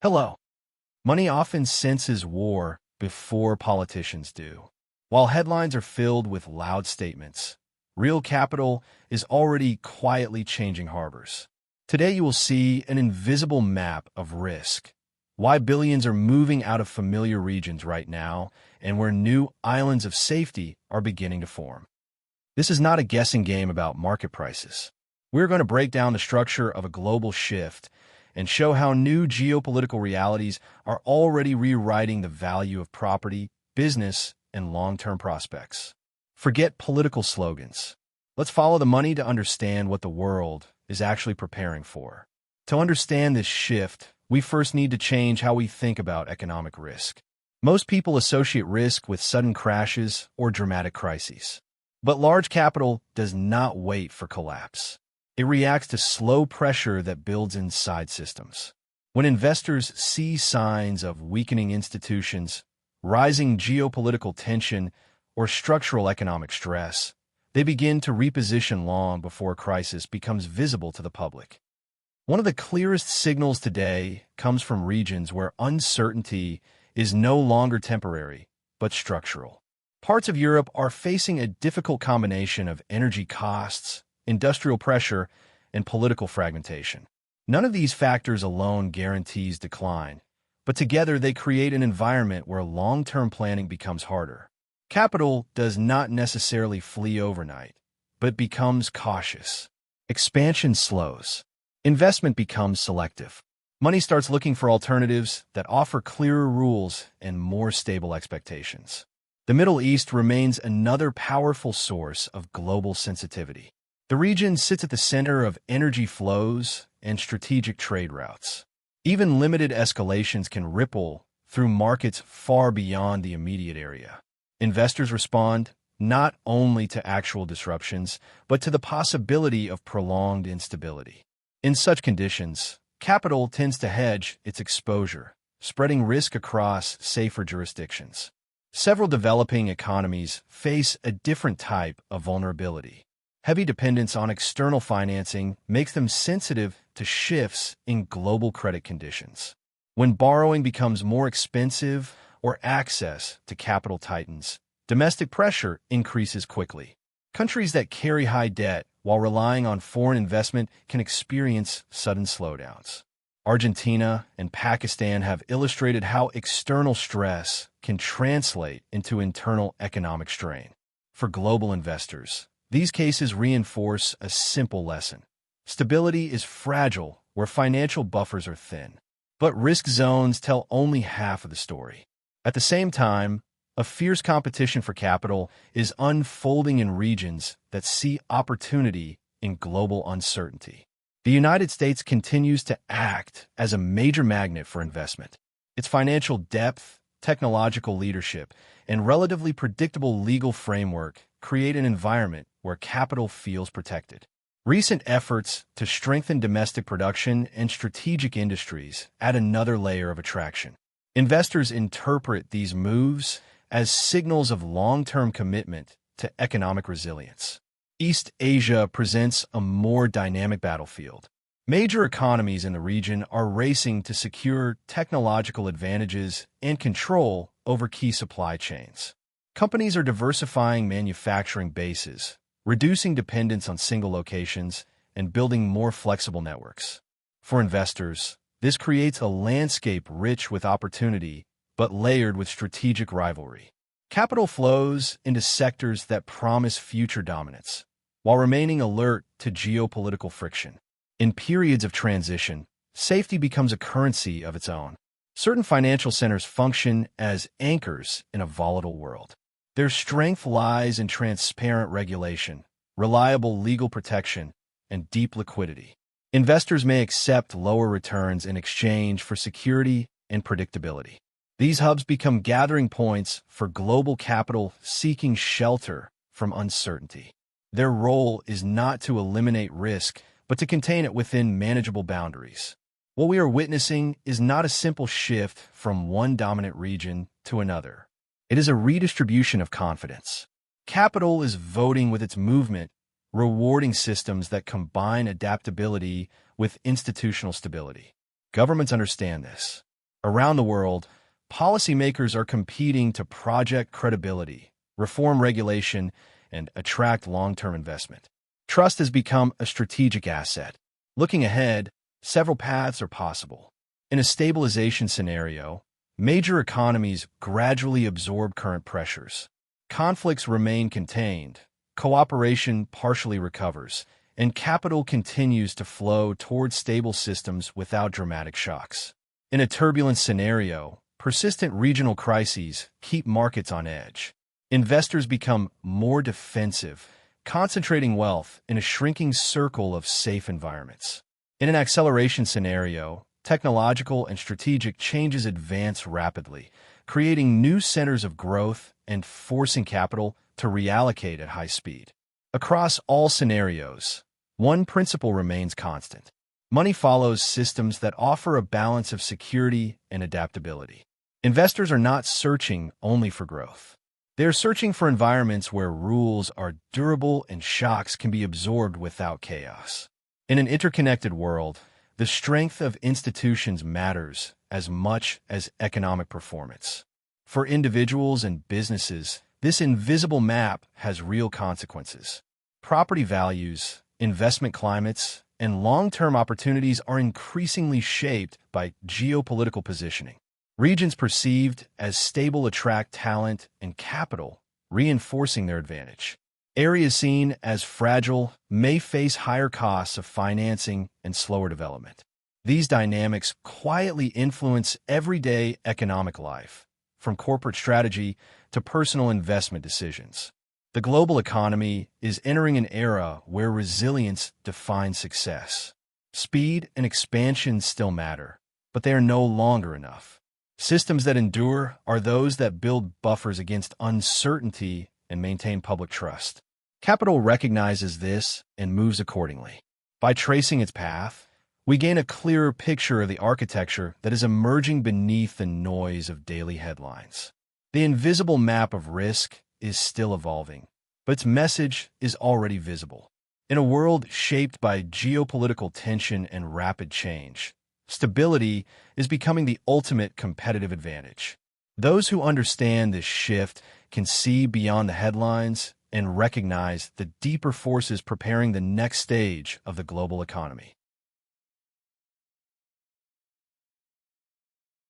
Hello. Money often senses war before politicians do. While headlines are filled with loud statements, real capital is already quietly changing harbors. Today you will see an invisible map of risk, why billions are moving out of familiar regions right now, and where new islands of safety are beginning to form. This is not a guessing game about market prices. We're going to break down the structure of a global shift and show how new geopolitical realities are already rewriting the value of property, business, and long-term prospects. Forget political slogans. Let's follow the money to understand what the world is actually preparing for. To understand this shift, we first need to change how we think about economic risk. Most people associate risk with sudden crashes or dramatic crises. But large capital does not wait for collapse. It reacts to slow pressure that builds inside systems. When investors see signs of weakening institutions, rising geopolitical tension, or structural economic stress, they begin to reposition long before a crisis becomes visible to the public. One of the clearest signals today comes from regions where uncertainty is no longer temporary, but structural. Parts of Europe are facing a difficult combination of energy costs, industrial pressure, and political fragmentation. None of these factors alone guarantees decline, but together they create an environment where long-term planning becomes harder. Capital does not necessarily flee overnight, but becomes cautious. Expansion slows. Investment becomes selective. Money starts looking for alternatives that offer clearer rules and more stable expectations. The Middle East remains another powerful source of global sensitivity. The region sits at the center of energy flows and strategic trade routes. Even limited escalations can ripple through markets far beyond the immediate area. Investors respond not only to actual disruptions, but to the possibility of prolonged instability. In such conditions, capital tends to hedge its exposure, spreading risk across safer jurisdictions. Several developing economies face a different type of vulnerability. Heavy dependence on external financing makes them sensitive to shifts in global credit conditions. When borrowing becomes more expensive or access to capital tightens, domestic pressure increases quickly. Countries that carry high debt while relying on foreign investment can experience sudden slowdowns. Argentina and Pakistan have illustrated how external stress can translate into internal economic strain. For global investors, these cases reinforce a simple lesson. Stability is fragile where financial buffers are thin, but risk zones tell only half of the story. At the same time, a fierce competition for capital is unfolding in regions that see opportunity in global uncertainty. The United States continues to act as a major magnet for investment. Its financial depth, technological leadership, and relatively predictable legal framework create an environment where capital feels protected. Recent efforts to strengthen domestic production and strategic industries add another layer of attraction. Investors interpret these moves as signals of long-term commitment to economic resilience. East Asia presents a more dynamic battlefield. Major economies in the region are racing to secure technological advantages and control over key supply chains. Companies are diversifying manufacturing bases, reducing dependence on single locations, and building more flexible networks. For investors, this creates a landscape rich with opportunity, but layered with strategic rivalry. Capital flows into sectors that promise future dominance, while remaining alert to geopolitical friction. In periods of transition, safety becomes a currency of its own. Certain financial centers function as anchors in a volatile world. Their strength lies in transparent regulation, reliable legal protection, and deep liquidity. Investors may accept lower returns in exchange for security and predictability. These hubs become gathering points for global capital seeking shelter from uncertainty. Their role is not to eliminate risk, but to contain it within manageable boundaries. What we are witnessing is not a simple shift from one dominant region to another. It is a redistribution of confidence. Capital is voting with its movement, rewarding systems that combine adaptability with institutional stability. Governments understand this. Around the world, policymakers are competing to project credibility, reform regulation, and attract long-term investment. Trust has become a strategic asset. Looking ahead, several paths are possible. In a stabilization scenario, major economies gradually absorb current pressures. Conflicts remain contained, cooperation partially recovers, and capital continues to flow towards stable systems without dramatic shocks. In a turbulent scenario, persistent regional crises keep markets on edge. Investors become more defensive, concentrating wealth in a shrinking circle of safe environments. In an acceleration scenario, technological and strategic changes advance rapidly, creating new centers of growth and forcing capital to reallocate at high speed. Across all scenarios, one principle remains constant. Money follows systems that offer a balance of security and adaptability. Investors are not searching only for growth. They are searching for environments where rules are durable and shocks can be absorbed without chaos. In an interconnected world, the strength of institutions matters as much as economic performance. For individuals and businesses, this invisible map has real consequences. Property values, investment climates, and long-term opportunities are increasingly shaped by geopolitical positioning. Regions perceived as stable attract talent and capital, reinforcing their advantage. Areas seen as fragile may face higher costs of financing and slower development. These dynamics quietly influence everyday economic life, from corporate strategy to personal investment decisions. The global economy is entering an era where resilience defines success. Speed and expansion still matter, but they are no longer enough. Systems that endure are those that build buffers against uncertainty and maintain public trust. Capital recognizes this and moves accordingly. By tracing its path, we gain a clearer picture of the architecture that is emerging beneath the noise of daily headlines. The invisible map of risk is still evolving, but its message is already visible. In a world shaped by geopolitical tension and rapid change, stability is becoming the ultimate competitive advantage. Those who understand this shift can see beyond the headlines and recognize the deeper forces preparing the next stage of the global economy.